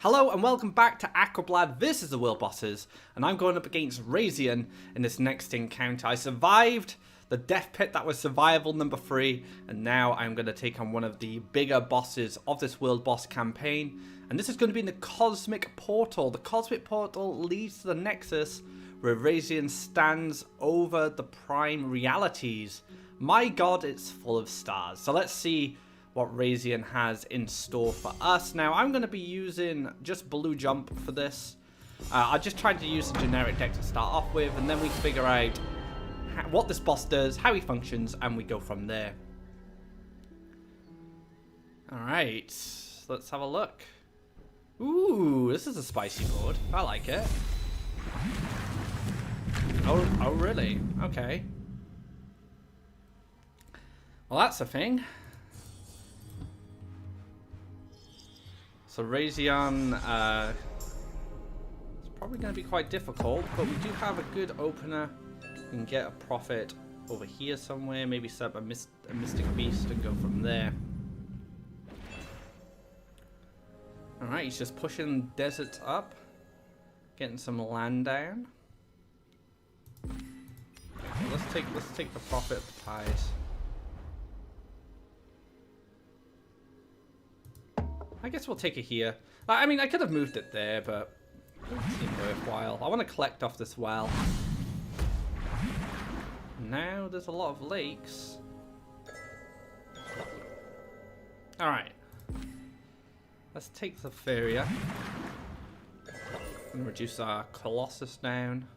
Hello and welcome back to Aquablad. This is the World Bosses, and I'm going up against Raizeon in this next encounter. I survived the death pit that was survival number 3, and now I'm going to take on one of the bigger bosses of this World Boss campaign, and this is going to be in the Cosmic Portal. The Cosmic Portal leads to the Nexus, where Raizeon stands over the Prime Realities. My god, it's full of stars. So let's see what Raizeon has in store for us. Now, I'm going to be using just Blue Jump for this. I just tried to use the generic deck to start off with, and then we figure out what this boss does, how he functions, and we go from there. Alright, let's have a look. Ooh, this is a spicy board. I like it. Oh really? Okay. Well, that's a thing. So Raizeon, it's probably going to be quite difficult, but we do have a good opener. We can get a profit over here somewhere, maybe set up a Mystic Beast and go from there. Alright, he's just pushing deserts up, getting some land down. Okay, let's take the profit of the ties. I guess we'll take it here. I mean, I could have moved it there, but it doesn't seem worthwhile. I want to collect off this well. Now there's a lot of lakes. Alright. Let's take the Faeria. And reduce our Colossus down.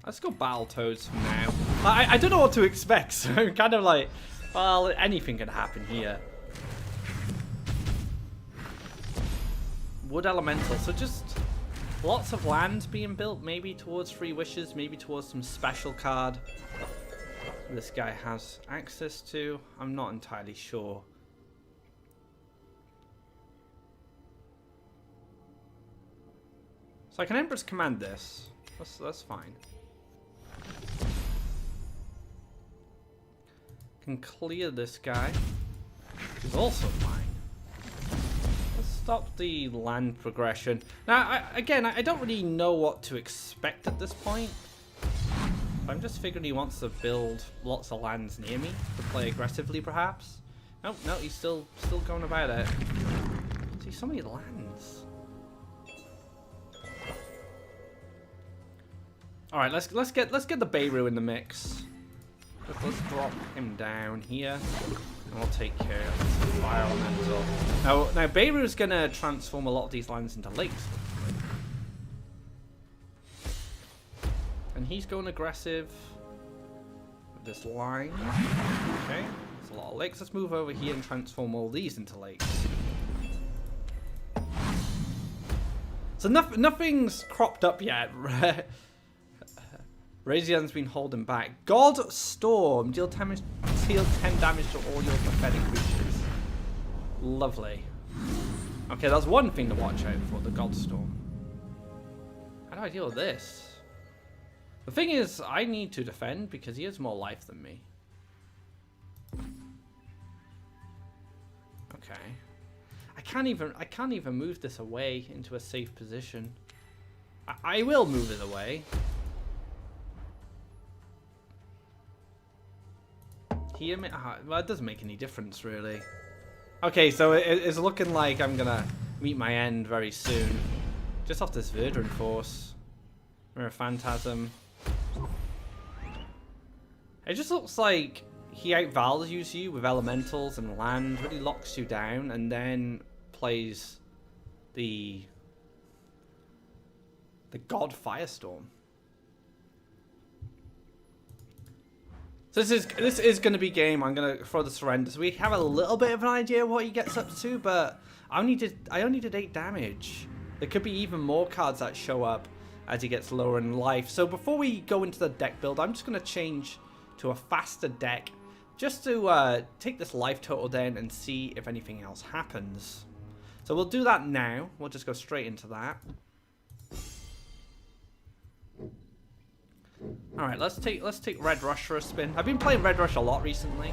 Let's go Battletoads for now. I don't know what to expect, so I'm kind of like, well, anything can happen here. Wood Elemental, so just lots of land being built, maybe towards 3 wishes, maybe towards some special card this guy has access to. I'm not entirely sure. So I can Empress Command this. That's fine. Can clear this guy, which is also fine. Let's stop the land progression. Now, again, I don't really know what to expect at this point. I'm just figuring he wants to build lots of lands near me to play aggressively, perhaps. No, he's still going about it. See, so many lands. All right, let's get the Beirut in the mix. Let's drop him down here, and we'll take care of this fire elemental. Now Beirut's gonna transform a lot of these lands into lakes, and he's going aggressive with this line. Okay, there's a lot of lakes. Let's move over here and transform all these into lakes. So nothing's cropped up yet. Raizeon's been holding back. God Storm. Deal 10 damage to all your pathetic creatures. Lovely. Okay, that's one thing to watch out for, the God Storm. How do I deal with this? The thing is, I need to defend because he has more life than me. Okay. I can't even move this away into a safe position. I will move it away. Well, it doesn't make any difference, really. Okay, so it's looking like I'm gonna meet my end very soon. Just off this Verdant Force. Mirror Phantasm. It just looks like he outvalues you with elementals and land, really locks you down, and then plays the God Firestorm. So this is going to be game. I'm going to throw the surrenders. We have a little bit of an idea of what he gets up to, but I only did 8 damage. There could be even more cards that show up as he gets lower in life. So before we go into the deck build, I'm just going to change to a faster deck just to take this life total down and see if anything else happens. So we'll do that now. We'll just go straight into that. Alright, let's take Red Rush for a spin. I've been playing Red Rush a lot recently.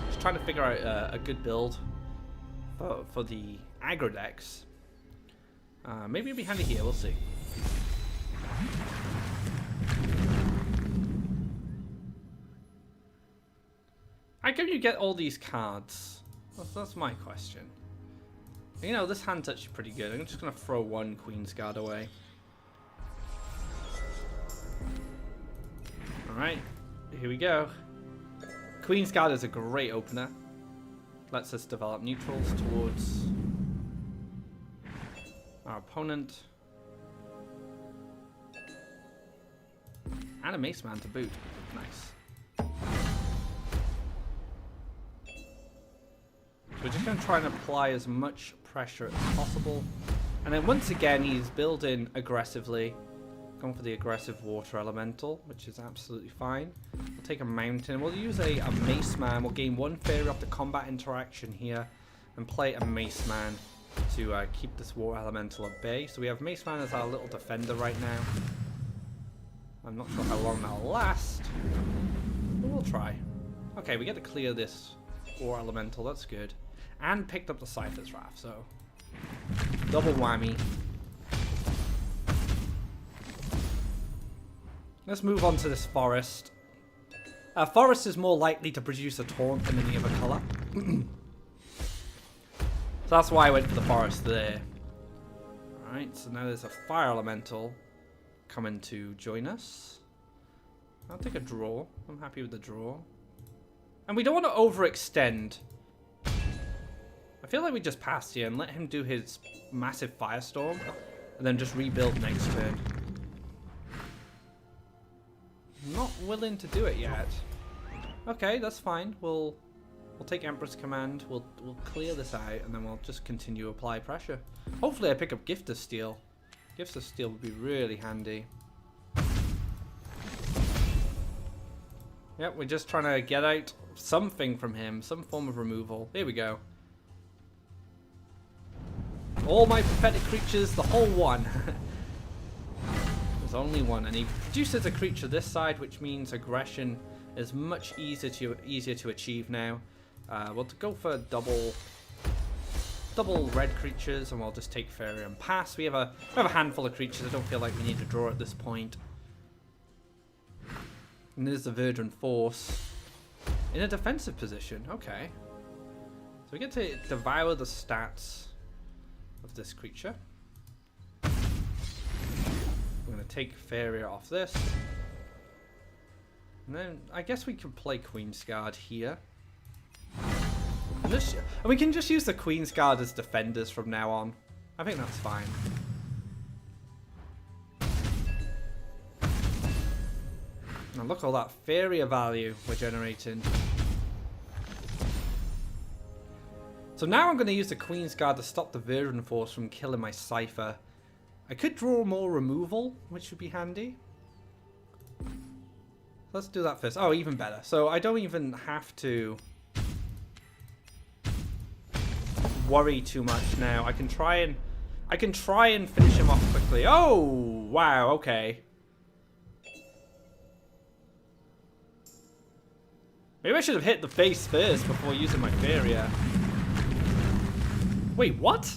Just trying to figure out a good build for the aggro decks. Maybe it'll be handy here, we'll see. How can you get all these cards? That's my question. You know, this hand's actually pretty good. I'm just going to throw one Queen's Guard away. Alright, here we go. Queen's Guard is a great opener. Lets us develop neutrals towards our opponent. And a Mace Man to boot. Nice. We're just going to try and apply as much pressure as possible. And then once again, he's building aggressively. Going for the aggressive water elemental, which is absolutely fine. We'll take a mountain. We'll use a Mace Man. We'll gain one Faeria off the combat interaction here. And play a Mace Man to keep this water elemental at bay. So we have Mace Man as our little defender right now. I'm not sure how long that'll last. But we'll try. Okay, we get to clear this water elemental. That's good. And picked up the Cypher's Wrath, so double whammy. Let's move on to this forest. Forest is more likely to produce a taunt than any other colour. So that's why I went for the forest there. Alright, so now there's a fire elemental coming to join us. I'll take a draw. I'm happy with the draw. And we don't want to overextend. I feel like we just pass here and let him do his massive firestorm and then just rebuild next turn. Not willing to do it yet. Okay, that's fine. We'll take Emperor's Command. We'll clear this out and then we'll just continue to apply pressure. Hopefully I pick up Gift of Steel. Gift of Steel would be really handy. Yep, we're just trying to get out something from him, some form of removal. Here we go. All my pathetic creatures, the whole one. There's only one, and he produces a creature this side, which means aggression is much easier to achieve now. We'll go for double red creatures, and we'll just take Faeria and pass. We have a handful of creatures. I don't feel like we need to draw at this point. And there's the Verdant Force in a defensive position. Okay, so we get to devour the stats of this creature. I'm going to take Faeria off this. And then I guess we could play Queen's Guard here. And we can just use the Queen's Guard as defenders from now on. I think that's fine. Now look at all that Faeria value we're generating. So now I'm going to use the Queen's Guard to stop the Verdant Force from killing my Cypher. I could draw more removal, which would be handy. Let's do that first. Oh, even better. So I don't even have to worry too much now. I can try and finish him off quickly. Oh, wow, okay. Maybe I should have hit the face first before using my Faeria. Wait, what?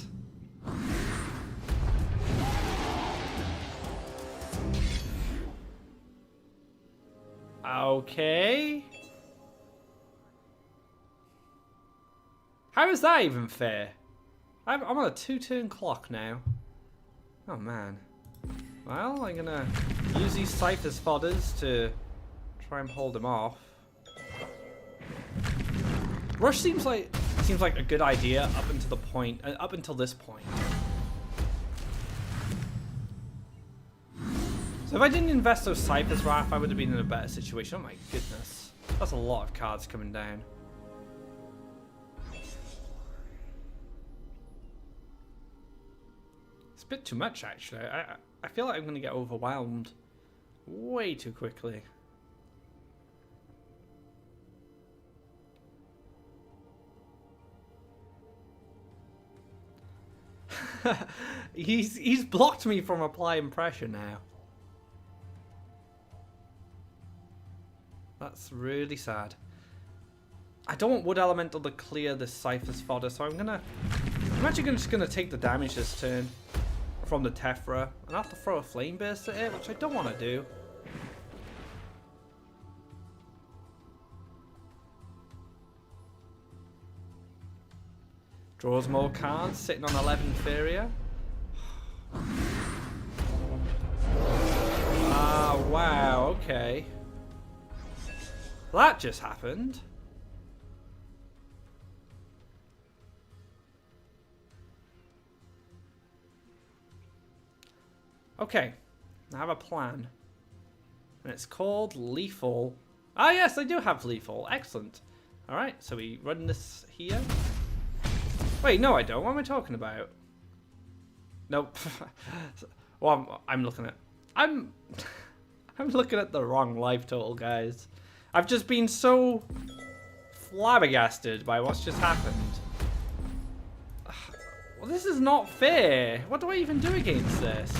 Okay. How is that even fair? I'm on a 2-turn clock now. Oh man. Well, I'm gonna use these Cypher's fodders to try and hold him off. Rush seems like a good idea up until this point. So if I didn't invest those Cypher's Wrath, I would have been in a better situation. Oh my goodness. That's a lot of cards coming down. It's a bit too much, actually. I feel like I'm going to get overwhelmed way too quickly. He's blocked me from applying pressure now. That's really sad. I don't want Wood Elemental to clear this Cypher's fodder, so I'm actually just gonna take the damage this turn from the Tephra, and I have to throw a Flame Burst at it, which I don't want to do. Draws more cards, sitting on 11 Faeria. Ah, wow, okay. That just happened. Okay, I have a plan. And it's called Lethal. Ah, yes, I do have Lethal. Excellent. Alright, so we run this here. Wait, no, I don't. What am I talking about? Nope. Well, I'm looking at... I'm looking at the wrong life total, guys. I've just been so flabbergasted by what's just happened. Well, this is not fair. What do I even do against this?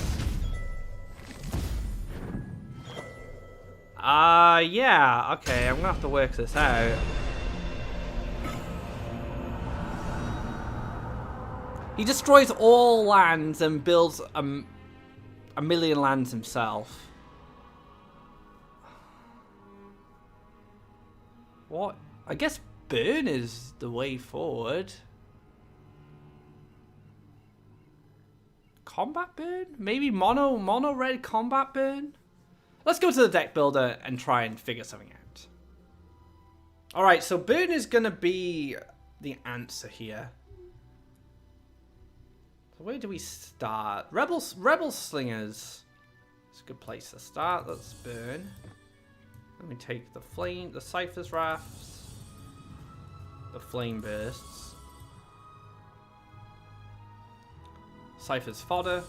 Yeah. Okay, I'm gonna have to work this out. He destroys all lands and builds a million lands himself. What? I guess burn is the way forward. Combat burn? Maybe mono red combat burn? Let's go to the deck builder and try and figure something out. Alright, so burn is going to be the answer here. So where do we start? Rebel Slingers. It's a good place to start. Let's burn. Let me take the Cypher's Rafts, the Flame Bursts, Cypher's Fodder,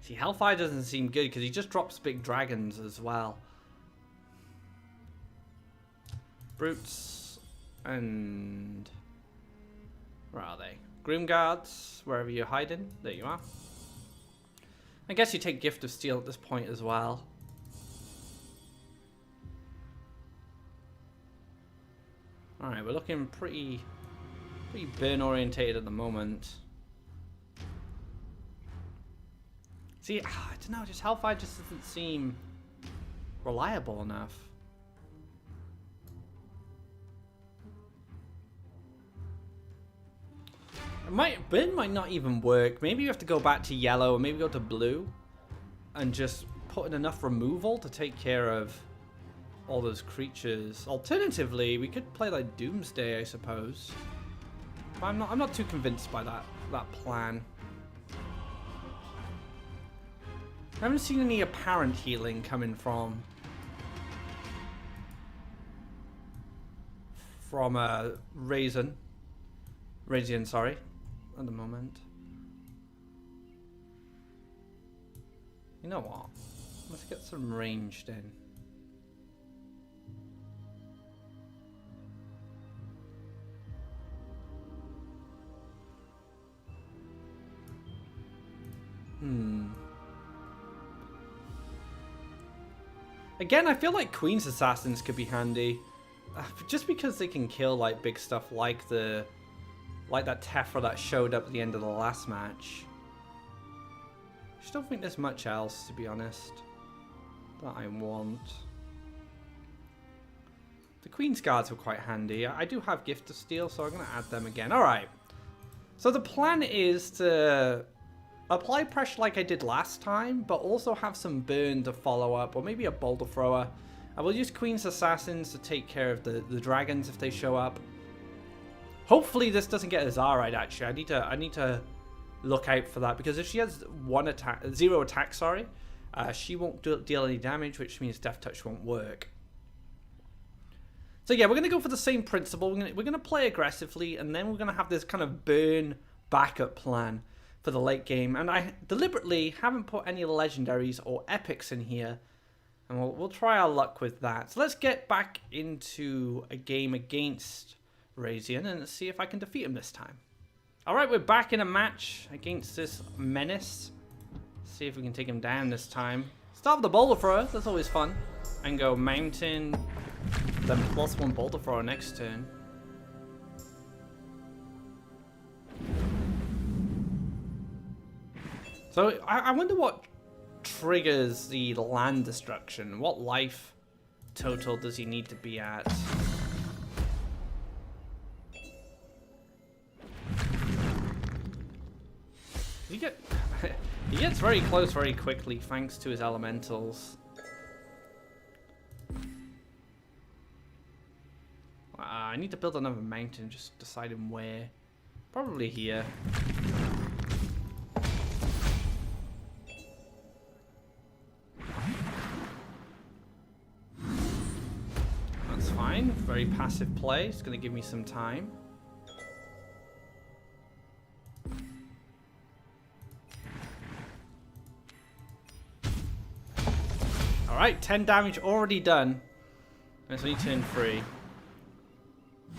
see, Hellfire doesn't seem good because he just drops big dragons as well. Brutes and where are they? Grimguards, wherever you're hiding. There you are. I guess you take Gift of Steel at this point as well. Alright, we're looking pretty burn orientated at the moment. See, I don't know, just Hellfire just doesn't seem reliable enough. Burn might not even work. Maybe you have to go back to yellow or maybe go to blue and just put in enough removal to take care of all those creatures. Alternatively, we could play like Doomsday, I suppose. But I'm not too convinced by that plan. I haven't seen any apparent healing coming from Raizeon, sorry. At the moment. You know what? Let's get some ranged in. Again, I feel like Queen's Assassins could be handy. Just because they can kill like big stuff like that Tephra that showed up at the end of the last match. I just don't think there's much else, to be honest, that I want. The Queen's Guards were quite handy. I do have Gift of Steel, so I'm going to add them again. Alright. So the plan is to apply pressure like I did last time, but also have some burn to follow up, or maybe a Boulder Thrower. I will use Queen's Assassins to take care of the dragons if they show up. Hopefully this doesn't get a Zarite, actually. I need to look out for that, because if she has zero attack, she won't deal any damage, which means Death Touch won't work. So yeah, we're going to go for the same principle. We're going to play aggressively, and then we're going to have this kind of burn backup plan for the late game. And I deliberately haven't put any legendaries or epics in here, and we'll try our luck with that. So let's get back into a game against Raizeon and see if I can defeat him this time. Alright, we're back in a match against this menace. See if we can take him down this time. Start with the boulder thrower, that's always fun. And go mountain, then +1 boulder thrower next turn. So I wonder what triggers the land destruction. What life total does he need to be at? He gets very close very quickly thanks to his elementals. I need to build another mountain, just deciding where. Probably here. That's fine. Very passive play. It's going to give me some time. Alright, 10 damage already done. That's only turn 3.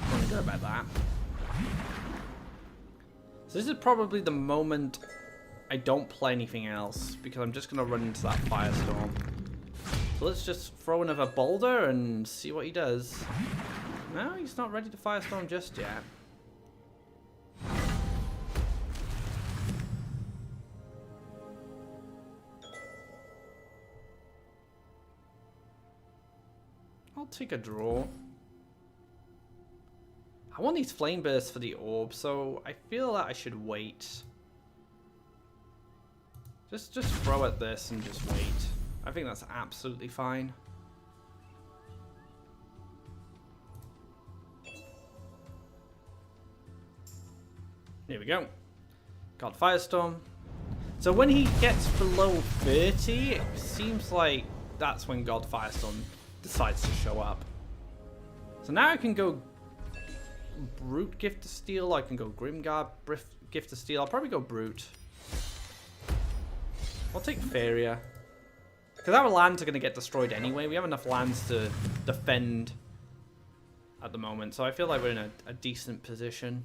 I'm gonna go about that. So this is probably the moment I don't play anything else, because I'm just gonna run into that firestorm. So let's just throw another boulder and see what he does. No, he's not ready to firestorm just yet. I'll take a draw. I want these flame bursts for the orb, so I feel that I should wait. Just throw at this and just wait. I think that's absolutely fine. Here we go. Got Firestorm. So when he gets below 30, it seems like that's when God Firestorm decides to show up. So now I can go Brute Gift of Steel, I can go Grimguard Gift of Steel. I'll probably go Brute. I'll take Faeria. Because our lands are going to get destroyed anyway. We have enough lands to defend at the moment. So I feel like we're in a decent position.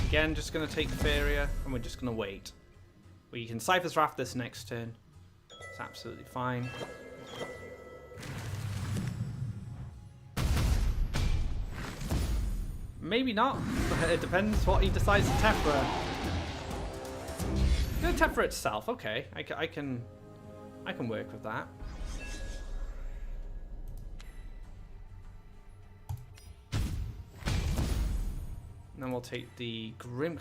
Again, just going to take Faeria, and we're just going to wait. We can Cypher's Wrath this next turn. It's absolutely fine. Maybe not. It depends what he decides to Tephra. It's going to Tephra itself. Okay, I can work with that. And then we'll take the Grim.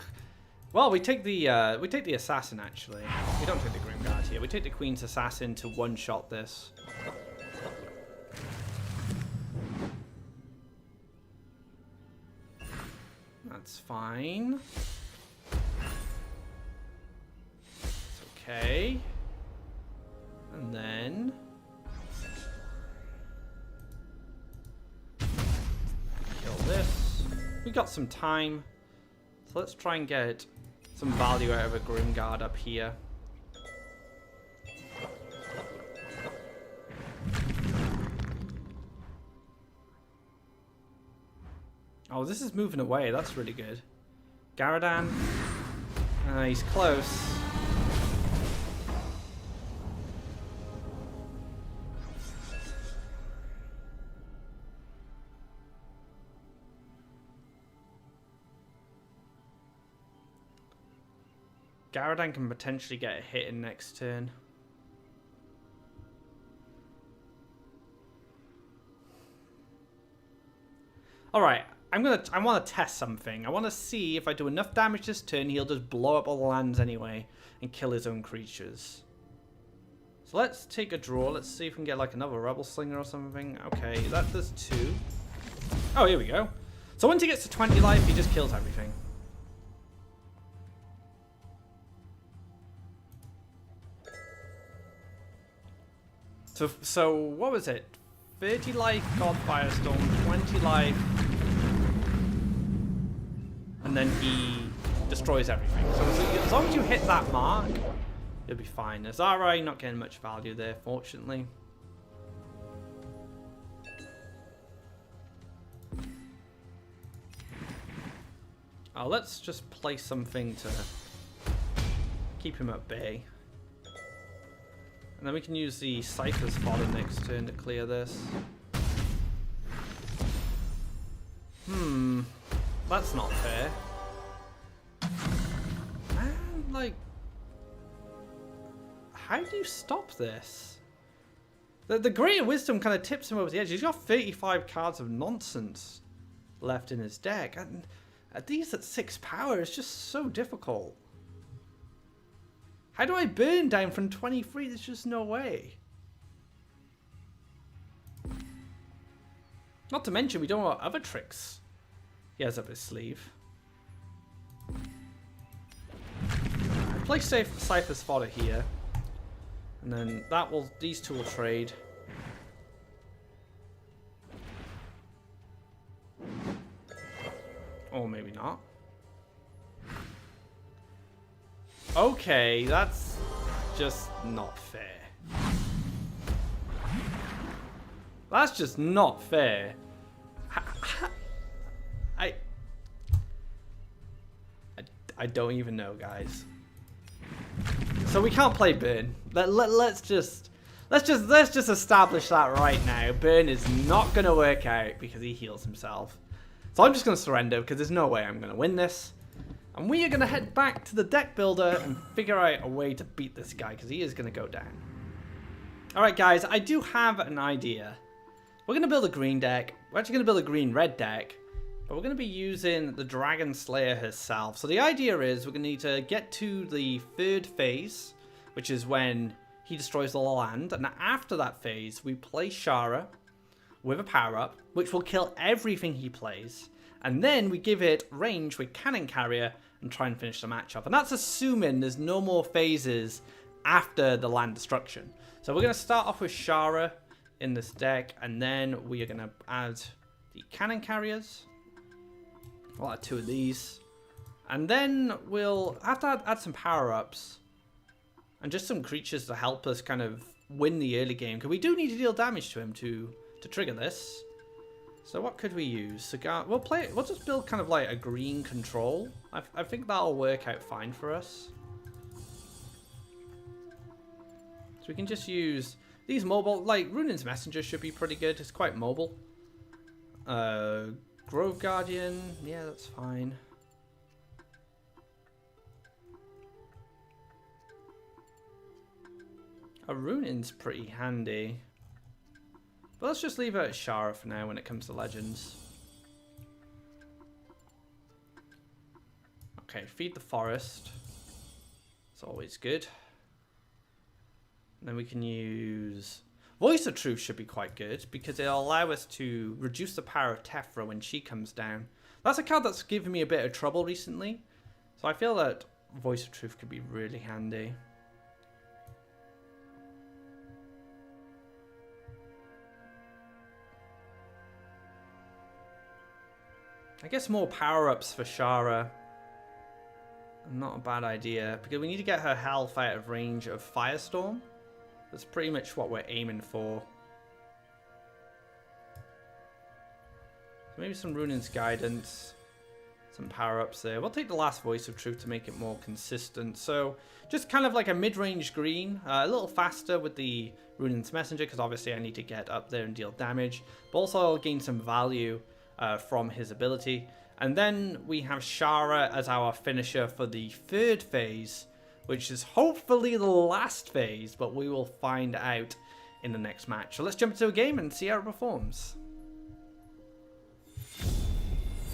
Well, we take the Assassin actually. We don't take the Grimguard here. We take the Queen's Assassin to one-shot this. That's fine. It's okay. And then kill this. We got some time, so let's try and get some value out of a Grimguard up here. Oh, this is moving away. That's really good. Garadan. He's close. Garadan can potentially get a hit in next turn. Alright, I want to test something. I want to see if I do enough damage this turn, he'll just blow up all the lands anyway and kill his own creatures. So let's take a draw. Let's see if we can get like another Rebel Slinger or something. Okay, that does 2. Oh, here we go. So once he gets to 20 life, he just kills everything. So what was it? 30 life, God Firestorm, 20 life, and then he destroys everything. So as long as you hit that mark, you'll be fine. Azari not getting much value there, fortunately. Oh, let's just play something to keep him at bay. And then we can use the Cypher's fodder next turn to clear this. That's not fair. Man, like... How do you stop this? The Greater Wisdom kind of tips him over the edge. He's got 35 cards of nonsense left in his deck. And these at 6 power is just so difficult. How do I burn down from 23? There's just no way. Not to mention, we don't know what other tricks he has up his sleeve. I play Cypher's fodder here. And then these two will trade. Or maybe not. Okay, that's just not fair. That's just not fair. I don't even know, guys. So we can't play Burn. Let's just establish that right now. Burn is not gonna work out because he heals himself. So I'm just gonna surrender because there's no way I'm gonna win this. And we are gonna head back to the deck builder and figure out a way to beat this guy because he is gonna go down. Alright guys, I do have an idea. We're gonna build a green deck. We're actually gonna build a green-red deck. But we're going to be using the Dragon Slayer herself. So the idea is we're going to need to get to the 3rd phase, which is when he destroys the land. And after that phase, we play Shara with a power-up, which will kill everything he plays. And then we give it range with Cannon Carrier and try and finish the match off. And that's assuming there's no more phases after the land destruction. So we're going to start off with Shara in this deck. And then we are going to add the Cannon Carriers. We'll add 2 of these. And then we'll have to add some power-ups. And just some creatures to help us kind of win the early game. Because we do need to deal damage to him to trigger this. So what could we use? We'll just build kind of like a green control. I think that'll work out fine for us. So we can just use these mobile... Like, Runin's Messenger should be pretty good. It's quite mobile. Grove Guardian, yeah, that's fine. A Runin's pretty handy. But let's just leave it at Shara for now when it comes to Legends. Okay, feed the forest. It's always good. And then we can use... Voice of Truth should be quite good because it'll allow us to reduce the power of Tephra when she comes down. That's a card that's given me a bit of trouble recently. So I feel that Voice of Truth could be really handy. I guess more power-ups for Shara. Not a bad idea because we need to get her health out of range of Firestorm. That's pretty much what we're aiming for. So maybe some Runin's Guidance. Some power-ups there. We'll take the last Voice of Truth to make it more consistent. So just kind of like a mid-range green. A little faster with the Runin's Messenger because obviously I need to get up there and deal damage. But also I'll gain some value from his ability. And then we have Shara as our finisher for the 3rd phase, which is hopefully the last phase, but we will find out in the next match. So let's jump into a game and see how it performs.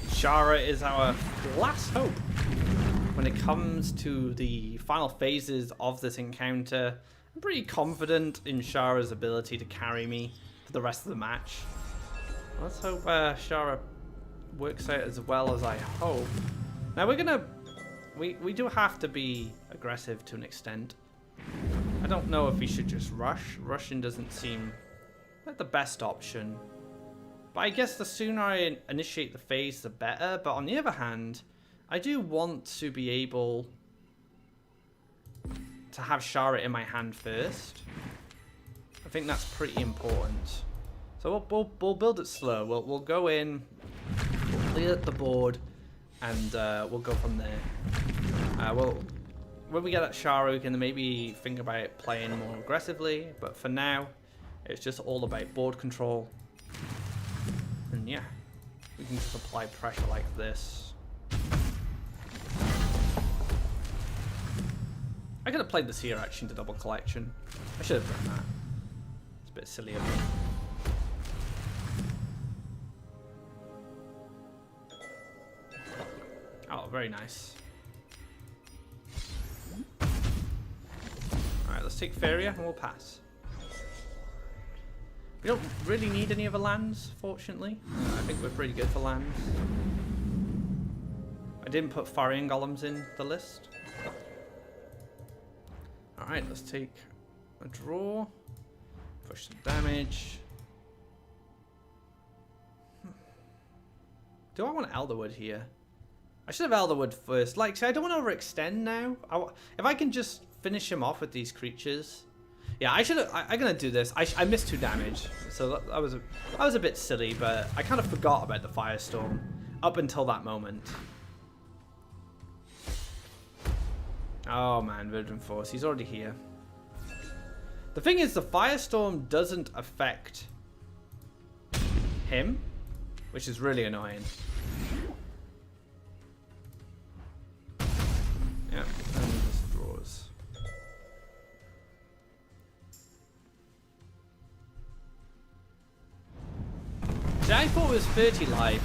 Shara is our last hope when it comes to the final phases of this encounter. I'm pretty confident in Shara's ability to carry me for the rest of the match. Let's hope Shara works out as well as I hope. Now we're gonna... We do have to be aggressive to an extent. I don't know if we should just rush. Rushing doesn't seem like the best option. But I guess the sooner I initiate the phase, the better. But on the other hand, I do want to be able to have Shara in my hand first. I think that's pretty important. So we'll build it slow. We'll go in, we'll clear the board, and we'll go from there. When we get at Shara, we can maybe think about playing more aggressively, but for now, it's just all about board control. And yeah, we can just apply pressure like this. I could have played the Seer action to double collection. I should have done that. It's a bit silly of me. Oh, very nice. Alright, let's take Faeria and we'll pass. We don't really need any other lands, fortunately. I think we're pretty good for lands. I didn't put Farian Golems in the list. Alright, let's take a draw. Push some damage. Do I want Elderwood here? I should have Elderwood first. Like, see, I don't want to overextend now. If I can just finish him off with these creatures. Yeah, I should have. I'm gonna do this. I missed 2 damage, so that was a bit silly. But I kind of forgot about the Firestorm up until that moment. Oh man, Verdant Force. He's already here. The thing is, the Firestorm doesn't affect him, which is really annoying. Yeah, and just draws. See, I thought it was 30 life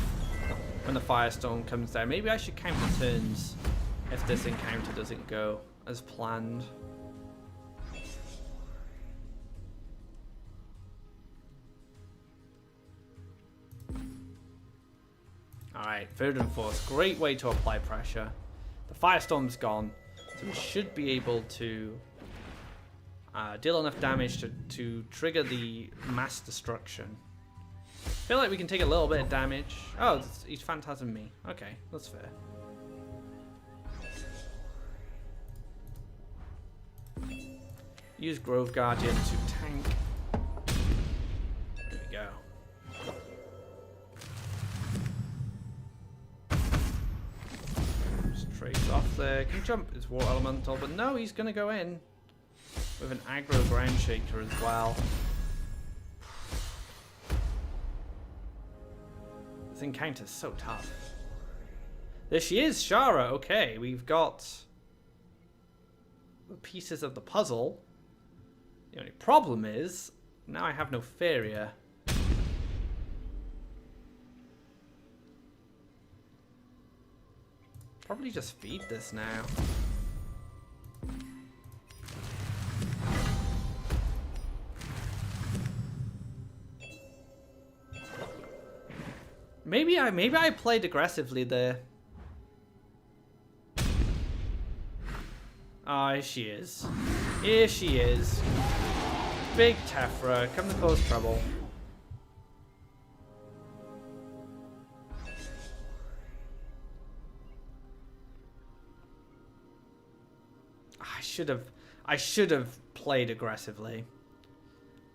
when the Firestorm comes down. Maybe I should count the turns if this encounter doesn't go as planned. Alright, Verdant Force. Great way to apply pressure. The Firestorm's gone, so we should be able to deal enough damage to trigger the mass destruction. I feel like we can take a little bit of damage. Oh, he's Phantasm me. Okay, that's fair. Use Grove Guardian to tank. There we go. Just trades off there. Can jump his War Elemental, but no, he's going to go in with an aggro Ground Shaker as well. This encounter's so tough. There she is, Shara. Okay, we've got the pieces of the puzzle. The only problem is, now I have no Faeria. Probably just feed this now. Maybe I played aggressively there. Ah, here she is. Here she is. Big Tephra, come to cause trouble. I should have played aggressively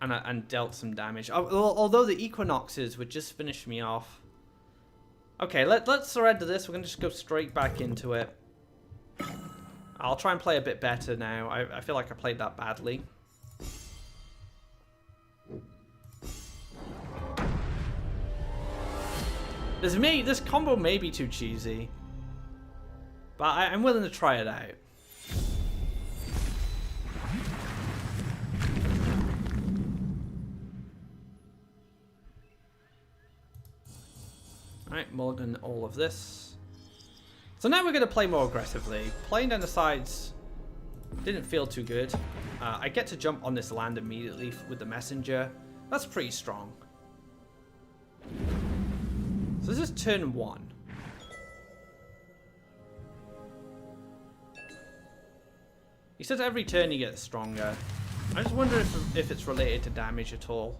and dealt some damage. Although the Equinoxes would just finish me off. Okay, let's surrender this. We're gonna just go straight back into it. I'll try and play a bit better now. I feel like I played that badly. This combo may be too cheesy, but I'm willing to try it out. Alright, mulligan all of this. So now we're going to play more aggressively. Playing down the sides didn't feel too good. I get to jump on this land immediately with the messenger. That's pretty strong. So this is turn 1. He says every turn he gets stronger. I just wonder if it's related to damage at all.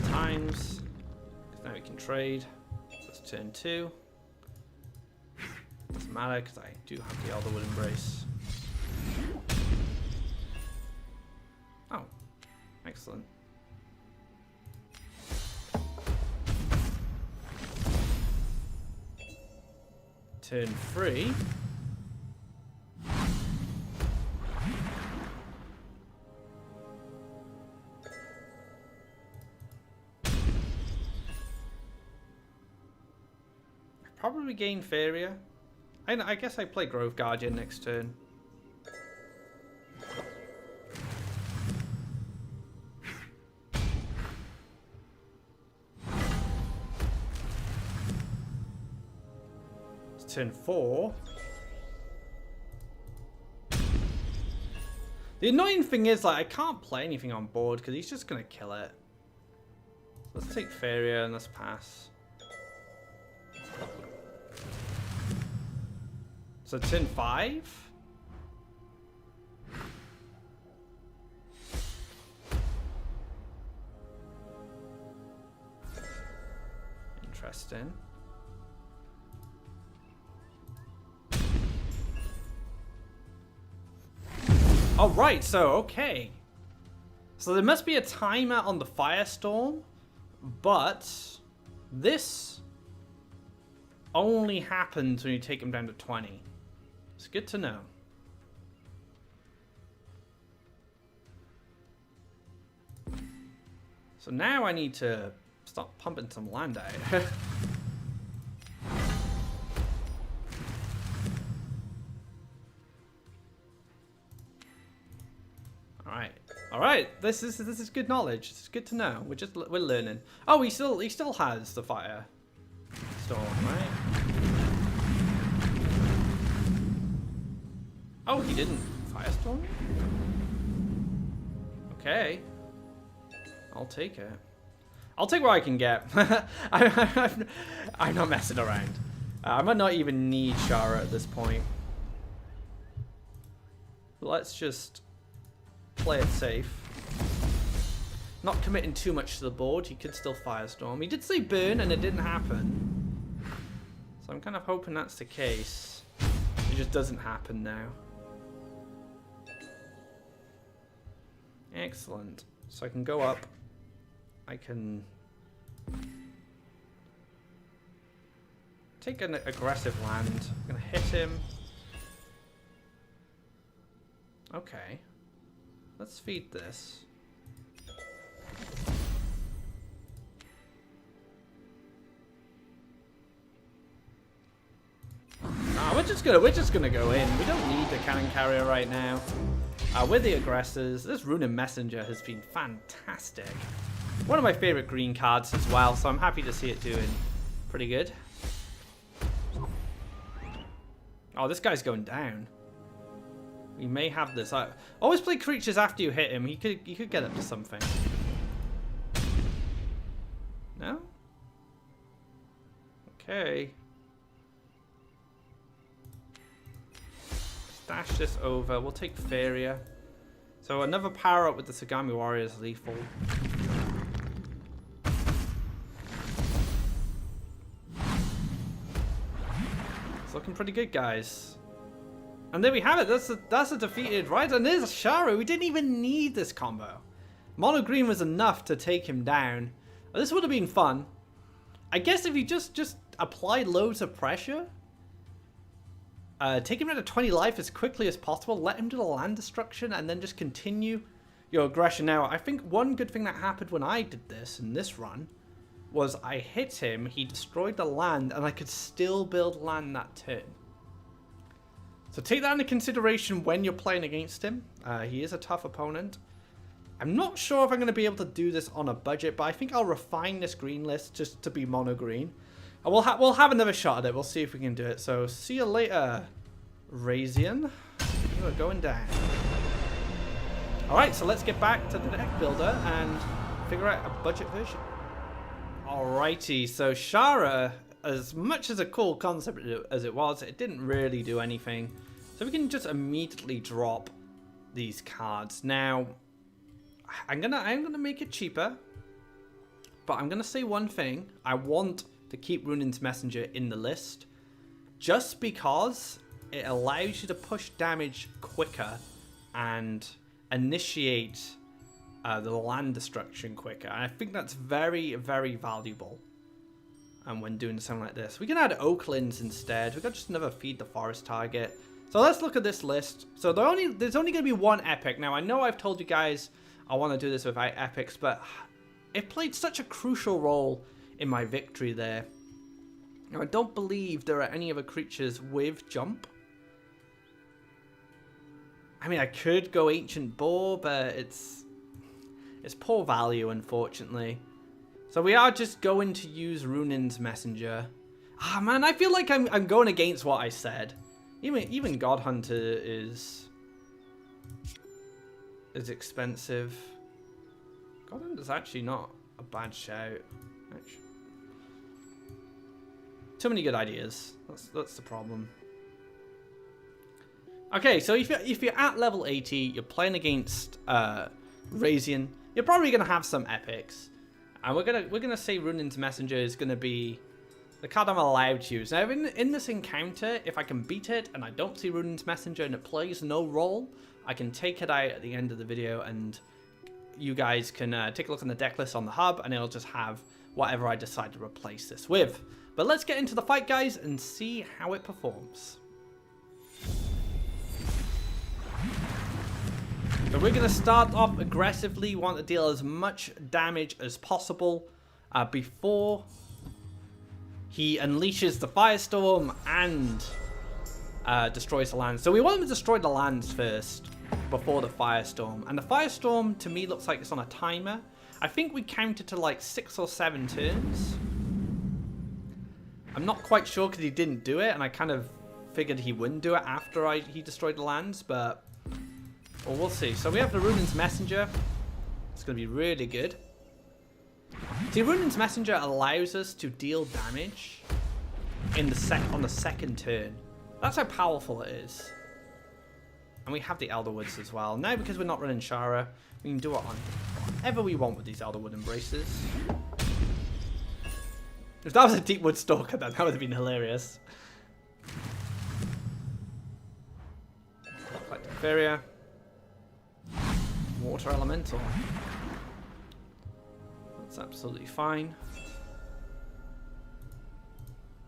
Times. Now we can trade. So it's turn 2. Doesn't matter because I do have the Elderwood Embrace. Oh, excellent. Turn 3. Probably gain Faeria. I guess I play Grove Guardian next turn. It's turn 4. The annoying thing is, like, I can't play anything on board because he's just going to kill it. Let's take Faeria and let's pass. So turn 5. Interesting. Oh, right, so, okay. So there must be a timer on the Firestorm, but this only happens when you take him down to 20. It's good to know. So now I need to start pumping some land out. All right. This is good knowledge. It's good to know. We're learning. Oh, he still has the fire storm, right? Oh, he didn't firestorm? Okay. I'll take it. I'll take what I can get. I'm not messing around. I might not even need Shara at this point. Let's just play it safe. Not committing too much to the board. He could still firestorm. He did say burn and it didn't happen. So I'm kind of hoping that's the case. It just doesn't happen now. Excellent. So I can go up. I can take an aggressive land. I'm going to hit him. Okay. Let's feed this. We're just gonna go in. We don't need the cannon carrier right now. We're the aggressors. This Runin Messenger has been fantastic. One of my favorite green cards as well, so I'm happy to see it doing pretty good. Oh, this guy's going down. We may have this. Always play creatures after you hit him. He could get up to something. No? Okay. Stash this over. We'll take Faeria. So another power up with the Sagami Warrior is lethal. It's looking pretty good, guys. And there we have it. That's a defeated Raizeon. And there's a Sharu. We didn't even need this combo. Mono green was enough to take him down. This would have been fun. I guess if you just apply loads of pressure, take him down to 20 life as quickly as possible, let him do the land destruction, and then just continue your aggression. Now, I think one good thing that happened when I did this in this run was I hit him, he destroyed the land, and I could still build land that turn. So take that into consideration when you're playing against him. He is a tough opponent. I'm not sure if I'm going to be able to do this on a budget, but I think I'll refine this green list just to be mono green. And we'll have another shot at it. We'll see if we can do it. So see you later, Raizeon. You are going down. Alright, so let's get back to the deck builder and figure out a budget version. Alrighty, so Shara, as much as a cool concept as it was, it didn't really do anything. So we can just immediately drop these cards. Now, I'm gonna make it cheaper, but I'm gonna say one thing. I want to keep Runin's Messenger in the list, just because it allows you to push damage quicker and initiate the land destruction quicker. And I think that's very, very valuable. and when doing something like this. We can add Oaklands instead. We can just never feed the forest target. So let's look at this list. So there's only going to be one epic. Now, I know I've told you guys I want to do this without epics, but it played such a crucial role in my victory there. Now, I don't believe there are any other creatures with jump. I mean, I could go Ancient Boar, but it's poor value, unfortunately. So we are just going to use Runin's Messenger. Ah, man, I feel like I'm going against what I said. Even God Hunter is expensive. God Hunter's actually not a bad shout. Actually. Too many good ideas. That's the problem. Okay, so if you're at level 80, you're playing against Raizeon, you're probably gonna have some epics, and we're gonna say Runin's Messenger is gonna be the card I'm allowed to use. Now, in this encounter, if I can beat it and I don't see Runin's Messenger and it plays no role, I can take it out at the end of the video, and you guys can take a look on the deck list on the hub, and it'll just have whatever I decide to replace this with. But let's get into the fight, guys, and see how it performs. So we're going to start off aggressively, want to deal as much damage as possible before he unleashes the Firestorm and destroys the lands. So we want him to destroy the lands first before the Firestorm. And the Firestorm, to me, looks like it's on a timer. I think we counted to like 6 or 7 turns. I'm not quite sure because he didn't do it, and I kind of figured he wouldn't do it after he destroyed the lands, but... well, we'll see. So we have the Runin's Messenger. It's going to be really good. See, Runin's Messenger allows us to deal damage on the second turn. That's how powerful it is. And we have the Elderwoods as well. Now, because we're not running Shara, we can do it on whatever we want with these Elderwood Embraces. If that was a Deepwood Stalker, then that would have been hilarious. Like the Faeria. Water Elemental. That's absolutely fine.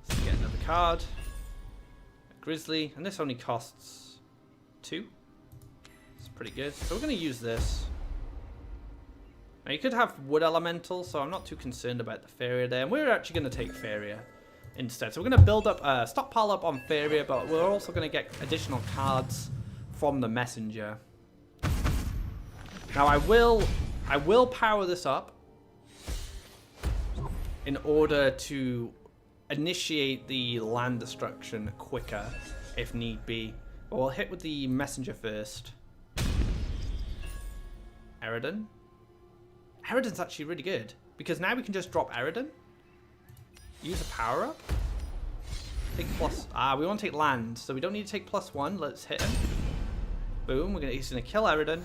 Let's get another card. A Grizzly. And this only costs 2. It's pretty good. So we're going to use this. Now you could have Wood Elemental, so I'm not too concerned about the Faeria there. And we're actually going to take Faeria instead. So we're going to build up, stockpile up on Faeria, but we're also going to get additional cards from the Messenger. Now I will power this up in order to initiate the land destruction quicker if need be. But we'll hit with the Messenger first. Eridan. Eridan's actually really good because now we can just drop Eridan. Use a power up. Take plus. We want to take land, so we don't need to take +1. Let's hit him. Boom. He's gonna kill Eridan.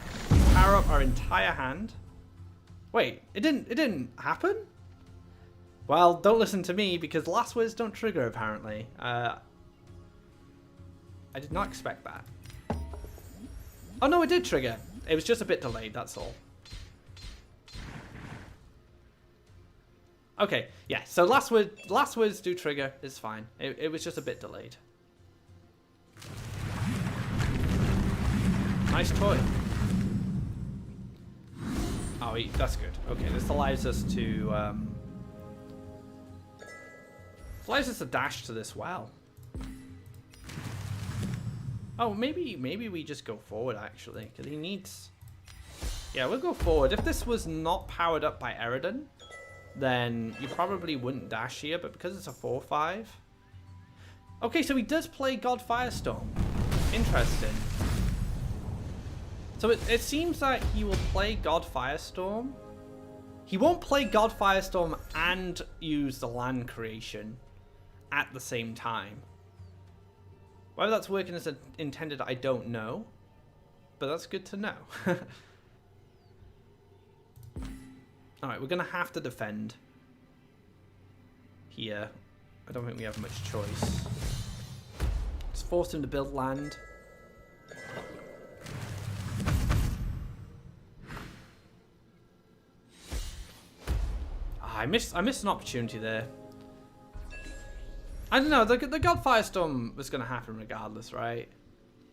Power up our entire hand. Wait, it didn't happen? Well, don't listen to me because last words don't trigger apparently. I did not expect that. Oh no, it did trigger. It was just a bit delayed, that's all. Okay, yeah, so last words do trigger, it's fine. It was just a bit delayed. Nice toy. Oh, that's good. Okay, this allows us to dash to this well. Oh, maybe we just go forward actually, because he needs. Yeah, we'll go forward. If this was not powered up by Eridan, then you probably wouldn't dash here. But because it's a 4/5. Okay, so he does play God Firestorm. Interesting. So it seems that he will play God Firestorm. He won't play God Firestorm and use the land creation at the same time. Whether that's working as intended, I don't know. But that's good to know. Alright, we're going to have to defend here. I don't think we have much choice. Let's force him to build land. I missed an opportunity there. I don't know, the God Firestorm was going to happen regardless, right?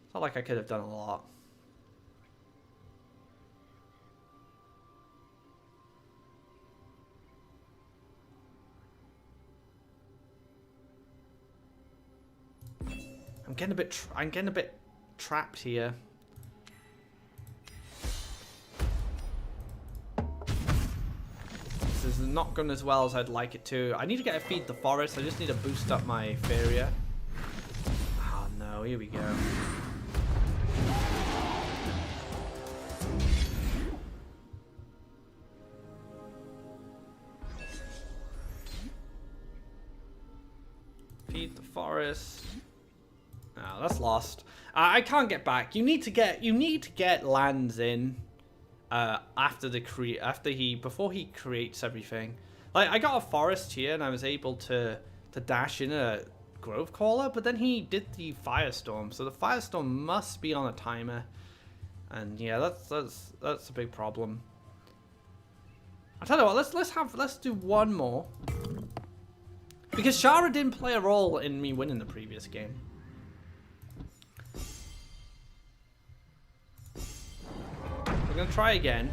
It's not like I could have done a lot. I'm getting a bit trapped here. This is not going as well as I'd like it to. I need to get a Feed the Forest. I just need to boost up my Faeria. Oh no, here we go. Feed the Forest. Oh, that's lost. I can't get back. You need to get lands in before he creates everything. Like, I got a forest here and I was able to dash in a grove caller, but then he did the firestorm, so the firestorm must be on a timer. And yeah, that's a big problem. I tell you what, let's do one more. Because Shara didn't play a role in me winning the previous game. We're gonna try again,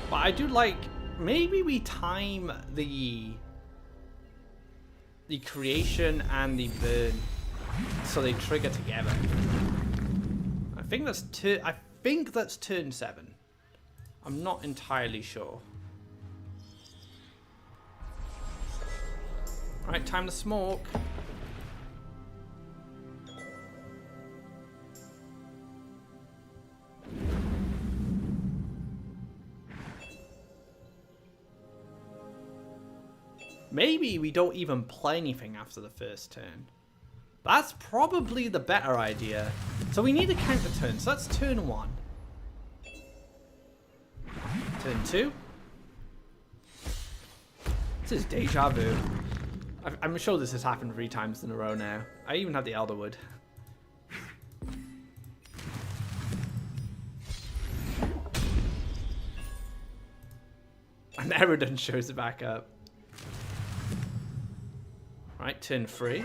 but I do like, maybe we time the creation and the burn so they trigger together. I think that's turn 7. I'm not entirely sure. Alright, time to smoke. Maybe we don't even play anything after the first turn. That's probably the better idea. So we need a counter turn. So that's turn 1. Turn 2. This is deja vu. I'm sure this has happened 3 times in a row now. I even have the Elderwood. And Eridan shows it back up. Right, turn 3.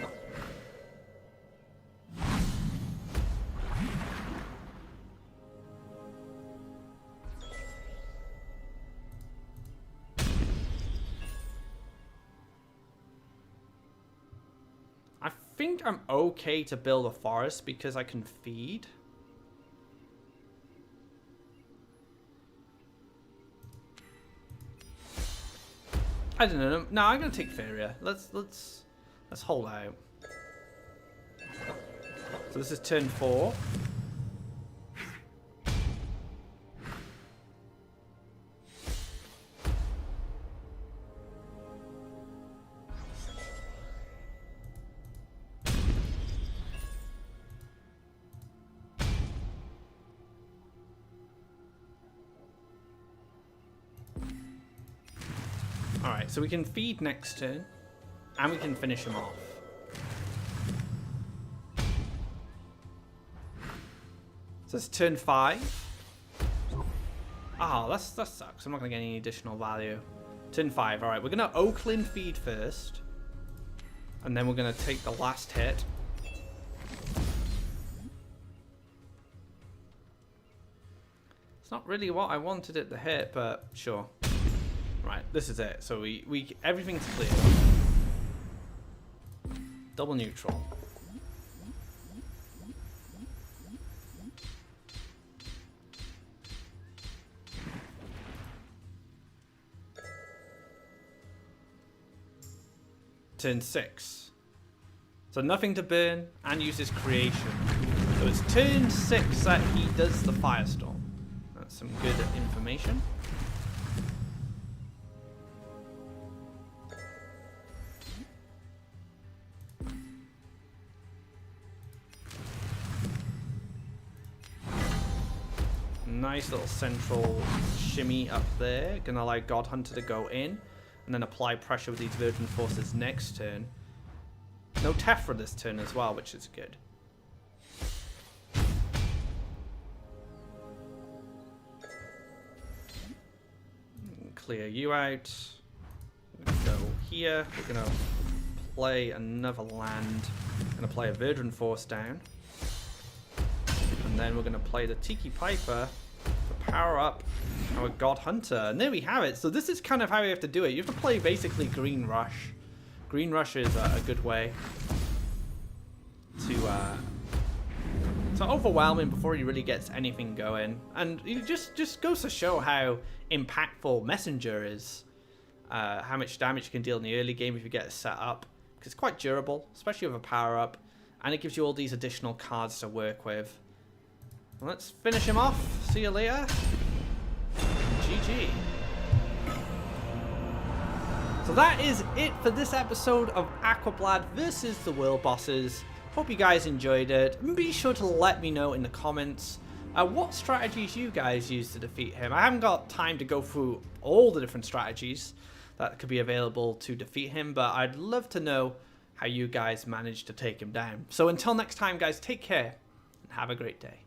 I think I'm okay to build a forest because I can feed. I don't know. No, I'm gonna take Faeria. Let's hold out. So this is turn 4. Alright, so we can feed next turn. And we can finish him off. So it's turn 5. Oh, that sucks. I'm not going to get any additional value. Turn 5. Alright, we're going to Oakland feed first. And then we're going to take the last hit. It's not really what I wanted it to hit, but sure. Right, this is it. So we everything's clear. Double neutral. Turn 6. So nothing to burn and uses creation. So it's turn 6 that he does the firestorm. That's some good information. Nice little central shimmy up there. Gonna allow God Hunter to go in. And then apply pressure with these Virgin Forces next turn. No Tephra this turn as well, which is good. Clear you out. We're gonna go here. We're gonna play another land. I'm going to play a Verdant Force down. And then we're going to play the Tiki Piper to power up our God Hunter. And there we have it. So this is kind of how you have to do it. You have to play basically Green Rush. Green Rush is a good way to overwhelm him before he really gets anything going. And it just goes to show how impactful Messenger is. How much damage you can deal in the early game if you get it set up. Because it's quite durable, especially with a power-up. And it gives you all these additional cards to work with. Let's finish him off. See you later. GG. So that is it for this episode of Aquablad versus the World Bosses. Hope you guys enjoyed it. And be sure to let me know in the comments what strategies you guys use to defeat him. I haven't got time to go through all the different strategies that could be available to defeat him, but I'd love to know how you guys managed to take him down. So until next time, guys, take care and have a great day.